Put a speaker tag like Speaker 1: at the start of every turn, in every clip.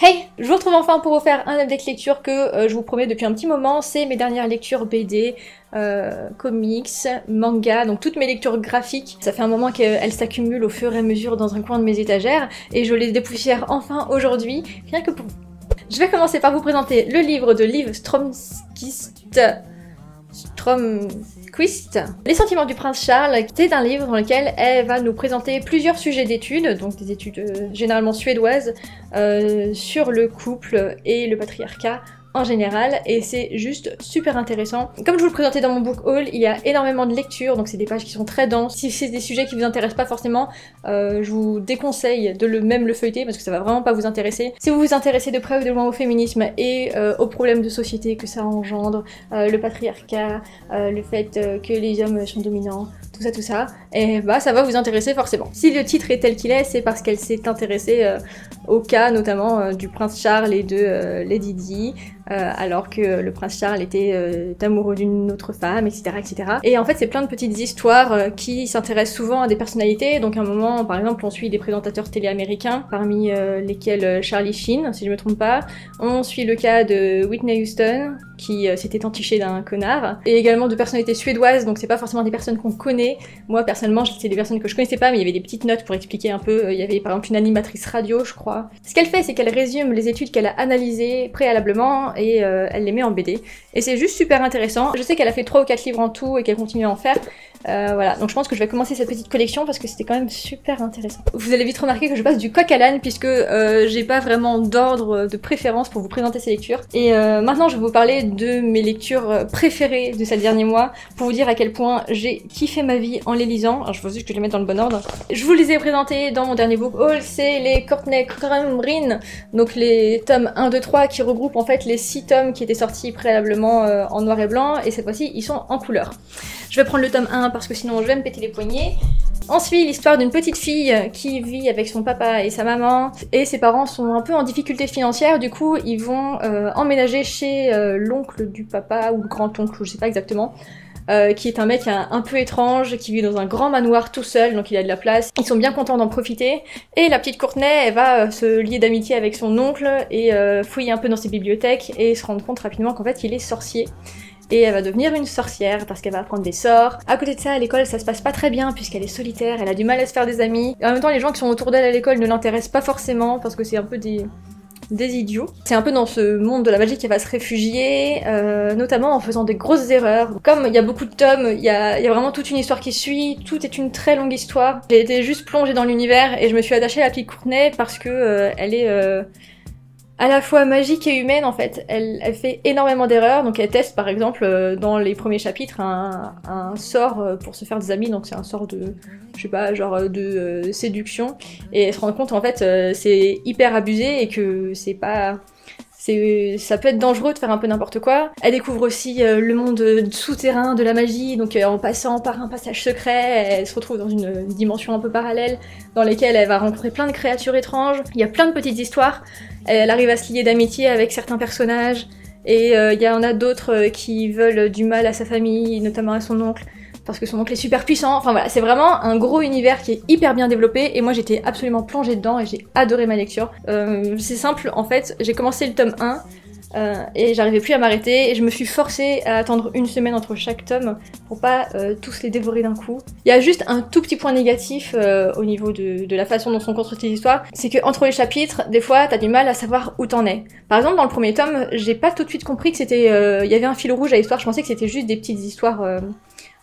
Speaker 1: Hey, je vous retrouve enfin pour vous faire un update lecture que je vous promets depuis un petit moment. C'est mes dernières lectures BD, comics, manga, donc toutes mes lectures graphiques. Ça fait un moment qu'elles s'accumulent au fur et à mesure dans un coin de mes étagères et je les dépoussière enfin aujourd'hui, rien que pour vous. Je vais commencer par vous présenter le livre de Liv Stromquist, Les sentiments du prince Charles. C'est un livre dans lequel elle va nous présenter plusieurs sujets d'études, donc des études généralement suédoises, sur le couple et le patriarcat en général, et c'est juste super intéressant. Comme je vous le présentais dans mon book haul, il y a énormément de lectures, donc c'est des pages qui sont très denses. Si c'est des sujets qui vous intéressent pas forcément, je vous déconseille de même le feuilleter parce que ça va vraiment pas vous intéresser. Si vous vous intéressez de près ou de loin au féminisme et aux problèmes de société que ça engendre, le patriarcat, le fait que les hommes sont dominants, tout ça, et bah ça va vous intéresser forcément. Si le titre est tel qu'il est, c'est parce qu'elle s'est intéressée au cas notamment du prince Charles et de Lady Di, alors que le prince Charles était amoureux d'une autre femme, etc., etc. Et en fait, c'est plein de petites histoires qui s'intéressent souvent à des personnalités. Donc à un moment, par exemple, on suit des présentateurs télé américains, parmi lesquels Charlie Sheen, si je me trompe pas. On suit le cas de Whitney Houston, qui s'était entichée d'un connard, et également de personnalités suédoises, donc c'est pas forcément des personnes qu'on connaît. Moi personnellement, c'est des personnes que je connaissais pas, mais il y avait des petites notes pour expliquer un peu. Il y avait par exemple une animatrice radio, je crois. Ce qu'elle fait, c'est qu'elle résume les études qu'elle a analysées préalablement et elle les met en BD. Et c'est juste super intéressant. Je sais qu'elle a fait 3 ou 4 livres en tout et qu'elle continue à en faire. Voilà, donc je pense que je vais commencer cette petite collection parce que c'était quand même super intéressant. Vous allez vite remarquer que je passe du coq à l'âne puisque j'ai pas vraiment d'ordre de préférence pour vous présenter ces lectures. Et maintenant je vais vous parler de mes lectures préférées de ces derniers mois pour vous dire à quel point j'ai kiffé ma vie en les lisant. Alors je veux juste que je les mette dans le bon ordre. Je vous les ai présentés dans mon dernier book haul, c'est les Courtney Crumrin, donc les tomes 1, 2, 3 qui regroupent en fait les 6 tomes qui étaient sortis préalablement en noir et blanc, et cette fois-ci ils sont en couleur. Je vais prendre le tome 1 parce que sinon je vais me péter les poignets. Ensuite, l'histoire d'une petite fille qui vit avec son papa et sa maman, et ses parents sont un peu en difficulté financière, du coup ils vont emménager chez l'oncle du papa, ou le grand-oncle, je sais pas exactement, qui est un mec un peu étrange, qui vit dans un grand manoir tout seul, donc il a de la place. Ils sont bien contents d'en profiter, et la petite Courtney, elle va se lier d'amitié avec son oncle, et fouiller un peu dans ses bibliothèques, et se rendre compte rapidement qu'en fait il est sorcier. Et elle va devenir une sorcière parce qu'elle va apprendre des sorts. À côté de ça, à l'école, ça se passe pas très bien puisqu'elle est solitaire, elle a du mal à se faire des amis. Et en même temps, les gens qui sont autour d'elle à l'école ne l'intéressent pas forcément parce que c'est un peu des idiots. C'est un peu dans ce monde de la magie qu'elle va se réfugier, notamment en faisant des grosses erreurs. Comme il y a beaucoup de tomes, il y a vraiment toute une histoire qui suit, tout est une très longue histoire. J'ai été juste plongée dans l'univers et je me suis attachée à la petite Courtney parce que elle est à la fois magique et humaine en fait. Elle fait énormément d'erreurs, donc elle teste par exemple dans les premiers chapitres un sort pour se faire des amis, donc c'est un sort de, je sais pas, genre de séduction, et elle se rend compte en fait c'est hyper abusé et que c'est pas... ça peut être dangereux de faire un peu n'importe quoi. Elle découvre aussi le monde souterrain de la magie, donc en passant par un passage secret, elle se retrouve dans une dimension un peu parallèle, dans laquelle elle va rencontrer plein de créatures étranges. Il y a plein de petites histoires. Elle arrive à se lier d'amitié avec certains personnages, et il y en a d'autres qui veulent du mal à sa famille, notamment à son oncle, parce que son oncle est super puissant. Enfin voilà, c'est vraiment un gros univers qui est hyper bien développé, et moi j'étais absolument plongée dedans et j'ai adoré ma lecture. C'est simple en fait, j'ai commencé le tome 1 et j'arrivais plus à m'arrêter, et je me suis forcée à attendre une semaine entre chaque tome pour pas tous les dévorer d'un coup. Il y a juste un tout petit point négatif au niveau de la façon dont sont construites les histoires, c'est que entre les chapitres, des fois t'as du mal à savoir où t'en es. Par exemple dans le premier tome, j'ai pas tout de suite compris que c'était, il y avait un fil rouge à l'histoire, je pensais que c'était juste des petites histoires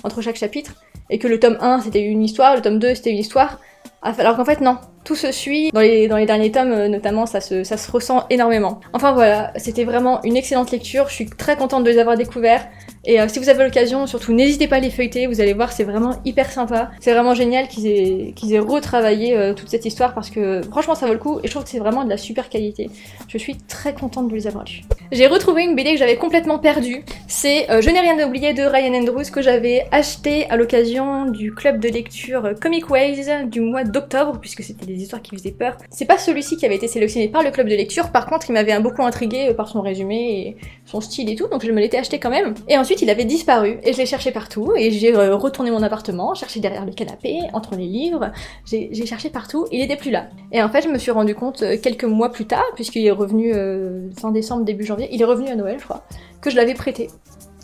Speaker 1: entre chaque chapitre, et que le tome 1 c'était une histoire, le tome 2 c'était une histoire, alors qu'en fait non, tout se suit. Dans les derniers tomes notamment, ça se ressent énormément. Enfin voilà, c'était vraiment une excellente lecture, je suis très contente de les avoir découverts, et si vous avez l'occasion, surtout n'hésitez pas à les feuilleter, vous allez voir, c'est vraiment hyper sympa. C'est vraiment génial qu'ils aient retravaillé toute cette histoire, parce que franchement ça vaut le coup, et je trouve que c'est vraiment de la super qualité. Je suis très contente de les avoir lus. J'ai retrouvé une BD que j'avais complètement perdue, c'est Je n'ai rien oublié de Ryan Andrews, que j'avais acheté à l'occasion du club de lecture Comic Ways du mois d'octobre, puisque c'était des histoires qui faisaient peur. C'est pas celui-ci qui avait été sélectionné par le club de lecture, par contre il m'avait beaucoup intrigué par son résumé et son style et tout, donc je me l'étais acheté quand même. Et ensuite il avait disparu, et je l'ai cherché partout, et j'ai retourné mon appartement, cherché derrière le canapé, entre les livres, j'ai cherché partout, il était plus là. Et en fait je me suis rendu compte quelques mois plus tard, puisqu'il est revenu fin décembre, début janvier, il est revenu à Noël je crois, que je l'avais prêté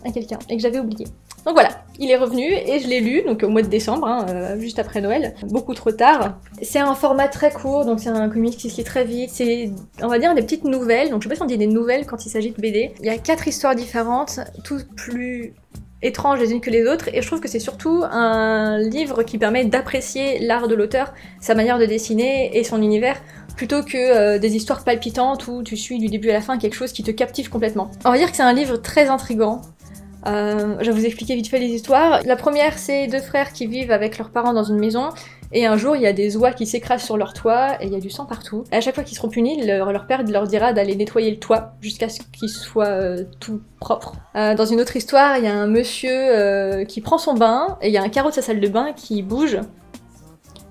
Speaker 1: à quelqu'un, et que j'avais oublié. Donc voilà, il est revenu et je l'ai lu, donc au mois de décembre, hein, juste après Noël, beaucoup trop tard. C'est un format très court, donc c'est un comics qui se lit très vite, c'est, on va dire, des petites nouvelles, donc je sais pas si on dit des nouvelles quand il s'agit de BD. Il y a 4 histoires différentes, toutes plus étranges les unes que les autres, et je trouve que c'est surtout un livre qui permet d'apprécier l'art de l'auteur, sa manière de dessiner et son univers, plutôt que des histoires palpitantes où tu suis du début à la fin quelque chose qui te captive complètement. On va dire que c'est un livre très intriguant. Je vais vous expliquer vite fait les histoires. La première, c'est 2 frères qui vivent avec leurs parents dans une maison, et un jour il y a des oies qui s'écrasent sur leur toit, et il y a du sang partout. Et à chaque fois qu'ils seront punis, leur père leur dira d'aller nettoyer le toit, jusqu'à ce qu'il soit tout propre. Dans une autre histoire, il y a un monsieur qui prend son bain, et il y a un carreau de sa salle de bain qui bouge,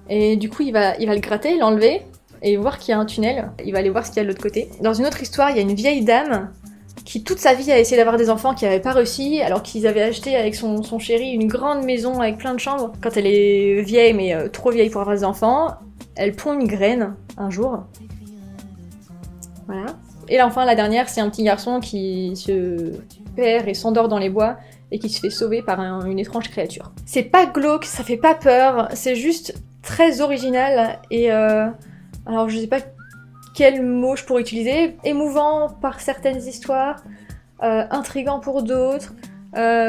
Speaker 1: et du coup il va le gratter, l'enlever, et voir qu'il y a un tunnel. Il va aller voir ce qu'il y a de l'autre côté. Dans une autre histoire, il y a une vieille dame qui toute sa vie a essayé d'avoir des enfants, qui n'avaient pas réussi, alors qu'ils avaient acheté avec son chéri une grande maison avec plein de chambres. Quand elle est vieille, mais trop vieille pour avoir des enfants, elle pond une graine un jour. Voilà. Et là, enfin, la dernière, c'est un petit garçon qui se perd et s'endort dans les bois et qui se fait sauver par une étrange créature. C'est pas glauque, ça fait pas peur, c'est juste très original et alors je sais pas quel mot je pourrais utiliser, émouvant par certaines histoires, intriguant pour d'autres,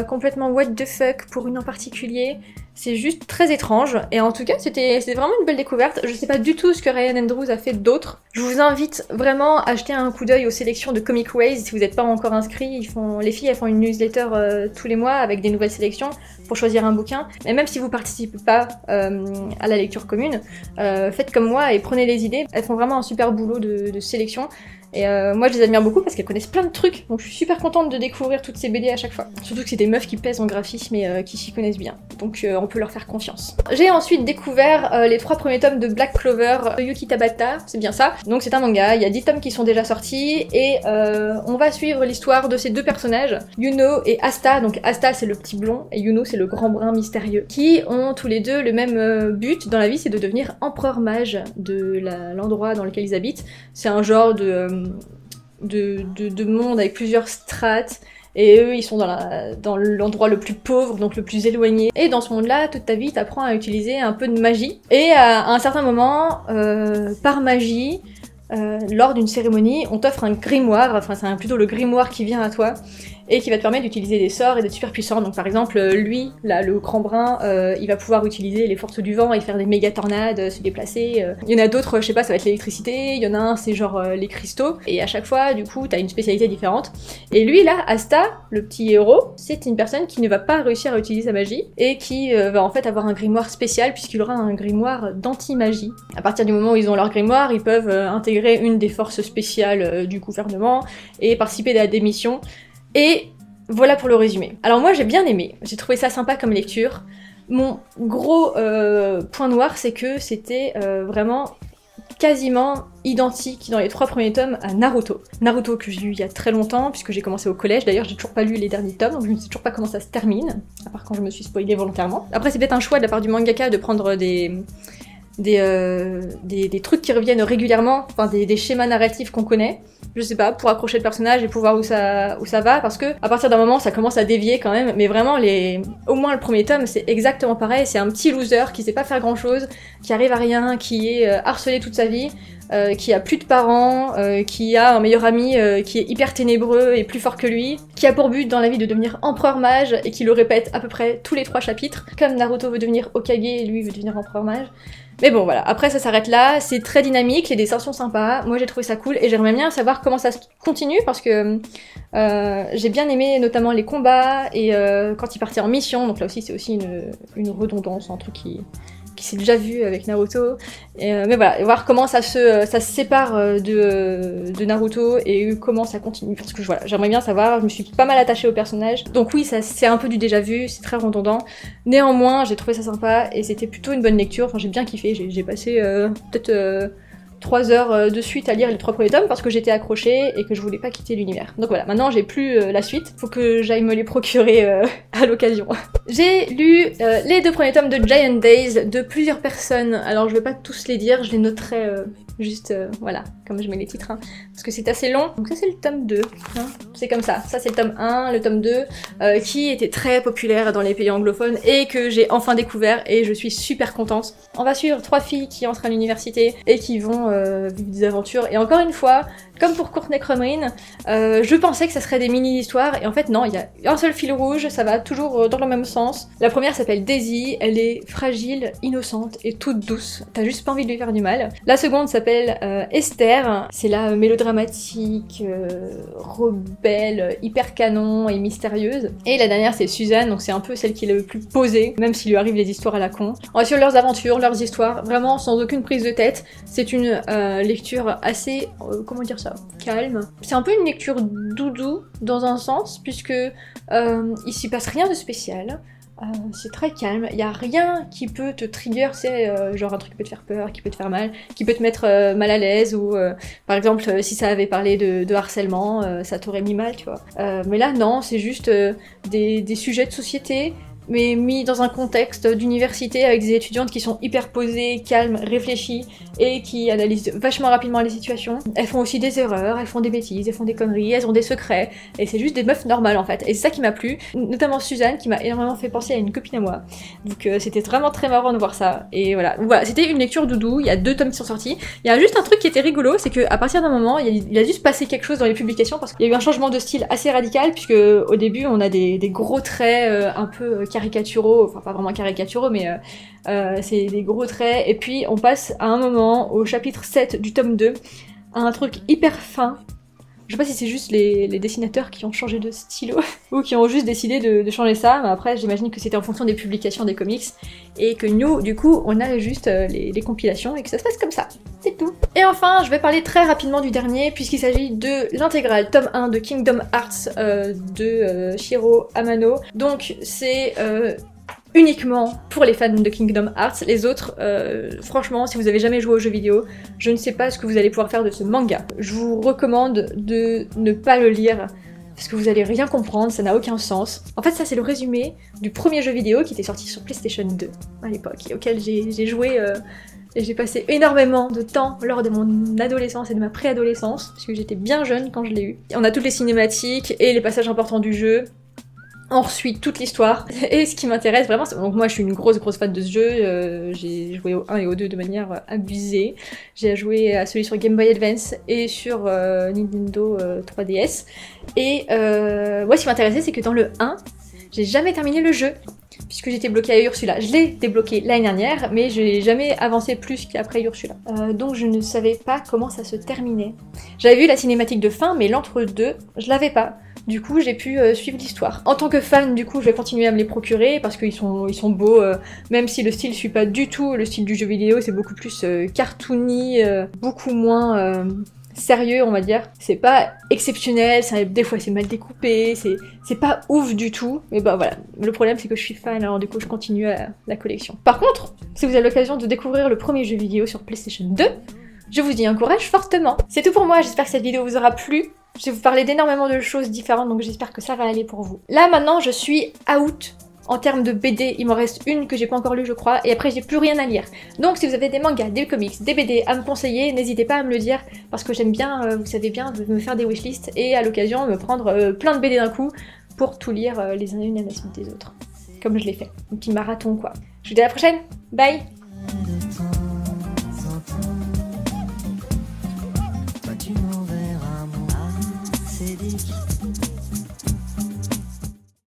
Speaker 1: complètement what the fuck pour une en particulier. C'est juste très étrange, et en tout cas c'était vraiment une belle découverte. Je sais pas du tout ce que Ryan Andrews a fait d'autre. Je vous invite vraiment à jeter un coup d'œil aux sélections de Comic Ways si vous n'êtes pas encore inscrit. Les filles elles font une newsletter tous les mois avec des nouvelles sélections pour choisir un bouquin. Et même si vous participez pas à la lecture commune, faites comme moi et prenez les idées. Elles font vraiment un super boulot de sélection. Et moi je les admire beaucoup parce qu'elles connaissent plein de trucs, donc je suis super contente de découvrir toutes ces BD à chaque fois. Surtout que c'est des meufs qui pèsent en graphisme et qui s'y connaissent bien, donc on peut leur faire confiance. J'ai ensuite découvert les 3 premiers tomes de Black Clover de Yuki Tabata, c'est bien ça. Donc c'est un manga, il y a 10 tomes qui sont déjà sortis, et on va suivre l'histoire de ces 2 personnages, Yuno et Asta. Donc Asta c'est le petit blond, et Yuno c'est le grand brun mystérieux, qui ont tous les deux le même but dans la vie, c'est de devenir empereur mage de l'endroit dans lequel ils habitent. C'est un genre de monde avec plusieurs strates, et eux ils sont dans l'endroit le plus pauvre, donc le plus éloigné. Et dans ce monde-là, toute ta vie t'apprends à utiliser un peu de magie. Et à un certain moment, par magie, lors d'une cérémonie, on t'offre un grimoire, enfin c'est plutôt le grimoire qui vient à toi, et qui va te permettre d'utiliser des sorts et d'être super puissant. Donc par exemple, lui, là, le grand brun, il va pouvoir utiliser les forces du vent et faire des méga tornades, se déplacer. Il y en a d'autres, je sais pas, ça va être l'électricité, il y en a un, c'est genre les cristaux, et à chaque fois, du coup, t'as une spécialité différente. Et lui, là, Asta, le petit héros, c'est une personne qui ne va pas réussir à utiliser sa magie, et qui va en fait avoir un grimoire spécial, puisqu'il aura un grimoire d'anti-magie. À partir du moment où ils ont leur grimoire, ils peuvent intégrer une des forces spéciales du gouvernement, et participer à des missions. Et voilà pour le résumé. Alors moi j'ai bien aimé, j'ai trouvé ça sympa comme lecture. Mon gros point noir, c'est que c'était vraiment quasiment identique dans les 3 premiers tomes à Naruto. Naruto que j'ai lu il y a très longtemps, puisque j'ai commencé au collège. D'ailleurs j'ai toujours pas lu les derniers tomes, donc je ne sais toujours pas comment ça se termine, à part quand je me suis spoilée volontairement. Après c'est peut-être un choix de la part du mangaka de prendre des trucs qui reviennent régulièrement, enfin des schémas narratifs qu'on connaît, je sais pas, pour accrocher le personnage et pour voir où ça va, parce que à partir d'un moment ça commence à dévier quand même, mais vraiment au moins le premier tome c'est exactement pareil, c'est un petit loser qui sait pas faire grand chose, qui arrive à rien, qui est harcelé toute sa vie, qui a plus de parents, qui a un meilleur ami qui est hyper ténébreux et plus fort que lui, qui a pour but dans la vie de devenir empereur mage et qui le répète à peu près tous les 3 chapitres, comme Naruto veut devenir Hokage et lui veut devenir empereur mage. Mais bon voilà, après ça s'arrête là, c'est très dynamique, les dessins sont sympas, moi j'ai trouvé ça cool et j'aimerais bien savoir comment ça continue parce que j'ai bien aimé notamment les combats et quand ils partaient en mission, donc là aussi c'est aussi une redondance, un truc qui qui s'est déjà vu avec Naruto. Mais voilà, et voir comment ça se sépare de Naruto et comment ça continue. Parce que voilà, j'aimerais bien savoir, je me suis pas mal attachée au personnage. Donc oui, ça c'est un peu du déjà vu, c'est très redondant. Néanmoins, j'ai trouvé ça sympa et c'était plutôt une bonne lecture. Enfin, j'ai bien kiffé, j'ai passé peut-être 3 heures de suite à lire les 3 premiers tomes parce que j'étais accrochée et que je voulais pas quitter l'univers. Donc voilà, maintenant j'ai plus la suite, faut que j'aille me les procurer à l'occasion. J'ai lu les 2 premiers tomes de Giant Days de plusieurs personnes, alors je vais pas tous les dire, je les noterai juste, voilà, comme je mets les titres, hein, parce que c'est assez long. Donc ça c'est le tome 2, hein, c'est comme ça c'est le tome 1, le tome 2, qui était très populaire dans les pays anglophones et que j'ai enfin découvert et je suis super contente. On va suivre 3 filles qui entrent à l'université et qui vont vivre des aventures, et encore une fois, comme pour Courtney Crumrin, je pensais que ça serait des mini-histoires, et en fait non, il y a un seul fil rouge, ça va toujours dans le même sens. La première s'appelle Daisy, elle est fragile, innocente et toute douce, t'as juste pas envie de lui faire du mal. La seconde s'appelle Esther, c'est la mélodramatique, rebelle, hyper canon et mystérieuse. Et la dernière c'est Suzanne, donc c'est un peu celle qui est le plus posée, même s'il lui arrive des histoires à la con. On va suivre leurs aventures, leurs histoires, vraiment sans aucune prise de tête. C'est une lecture assez, comment dire ça, calme. C'est un peu une lecture doudou dans un sens, puisque il s'y passe rien de spécial. C'est très calme, il n'y a rien qui peut te trigger, c'est genre un truc qui peut te faire peur, qui peut te faire mal, qui peut te mettre mal à l'aise, ou par exemple si ça avait parlé de harcèlement, ça t'aurait mis mal, tu vois. Mais là non, c'est juste des sujets de société, mais mis dans un contexte d'université avec des étudiantes qui sont hyper posées, calmes, réfléchies et qui analysent vachement rapidement les situations. Elles font aussi des erreurs, elles font des bêtises, elles font des conneries, elles ont des secrets, et c'est juste des meufs normales en fait. Et c'est ça qui m'a plu, notamment Suzanne qui m'a énormément fait penser à une copine à moi. Donc c'était vraiment très marrant de voir ça. Et voilà, c'était une lecture doudou, il y a 2 tomes qui sont sortis. Il y a juste un truc qui était rigolo, c'est qu'à partir d'un moment, il a juste passé quelque chose dans les publications parce qu'il y a eu un changement de style assez radical, puisque au début on a des gros traits un peu caricaturaux, enfin pas vraiment caricaturaux, mais c'est des gros traits, et puis on passe à un moment, au chapitre 7 du tome 2, à un truc hyper fin. Je sais pas si c'est juste les dessinateurs qui ont changé de stylo, ou qui ont juste décidé de changer ça, mais après j'imagine que c'était en fonction des publications des comics, et que nous, du coup, on a juste les compilations, et que ça se passe comme ça. C'est tout. Et enfin, je vais parler très rapidement du dernier, puisqu'il s'agit de l'intégrale tome 1 de Kingdom Hearts de Shiro Amano. Donc c'est uniquement pour les fans de Kingdom Hearts. Les autres, franchement, si vous avez jamais joué aux jeux vidéo, je ne sais pas ce que vous allez pouvoir faire de ce manga. Je vous recommande de ne pas le lire, parce que vous allez rien comprendre, ça n'a aucun sens. En fait, ça c'est le résumé du premier jeu vidéo qui était sorti sur PlayStation 2 à l'époque, et auquel j'ai joué et j'ai passé énormément de temps lors de mon adolescence et de ma préadolescence, parce que j'étais bien jeune quand je l'ai eu. On a toutes les cinématiques et les passages importants du jeu. On suit toute l'histoire, et ce qui m'intéresse vraiment, donc moi je suis une grosse fan de ce jeu, j'ai joué au 1 et au 2 de manière abusée, j'ai joué à celui sur Game Boy Advance et sur Nintendo 3DS, et moi ce qui m'intéressait c'est que dans le 1, j'ai jamais terminé le jeu, puisque j'étais bloquée à Ursula. Je l'ai débloqué l'année dernière, mais je n'ai jamais avancé plus qu'après Ursula. Donc je ne savais pas comment ça se terminait. J'avais vu la cinématique de fin, mais l'entre-deux, je l'avais pas. Du coup, j'ai pu suivre l'histoire. En tant que fan, du coup, je vais continuer à me les procurer parce qu'ils sont beaux, même si le style suit pas du tout le style du jeu vidéo, c'est beaucoup plus cartoony, beaucoup moins sérieux, on va dire. C'est pas exceptionnel, des fois c'est mal découpé, c'est pas ouf du tout, mais bah voilà. Le problème c'est que je suis fan, alors du coup je continue la collection. Par contre, si vous avez l'occasion de découvrir le premier jeu vidéo sur PlayStation 2, je vous y encourage fortement. C'est tout pour moi, j'espère que cette vidéo vous aura plu. Je vais vous parler d'énormément de choses différentes, donc j'espère que ça va aller pour vous. Là maintenant je suis out en termes de BD, il m'en reste une que j'ai pas encore lue je crois, et après j'ai plus rien à lire. Donc si vous avez des mangas, des comics, des BD à me conseiller, n'hésitez pas à me le dire, parce que j'aime bien, vous savez bien, me faire des wishlists, et à l'occasion me prendre plein de BD d'un coup, pour tout lire les uns une à la suite des autres. Comme je l'ai fait. Un petit marathon quoi. Je vous dis à la prochaine, bye! Tu m'enverras mon CD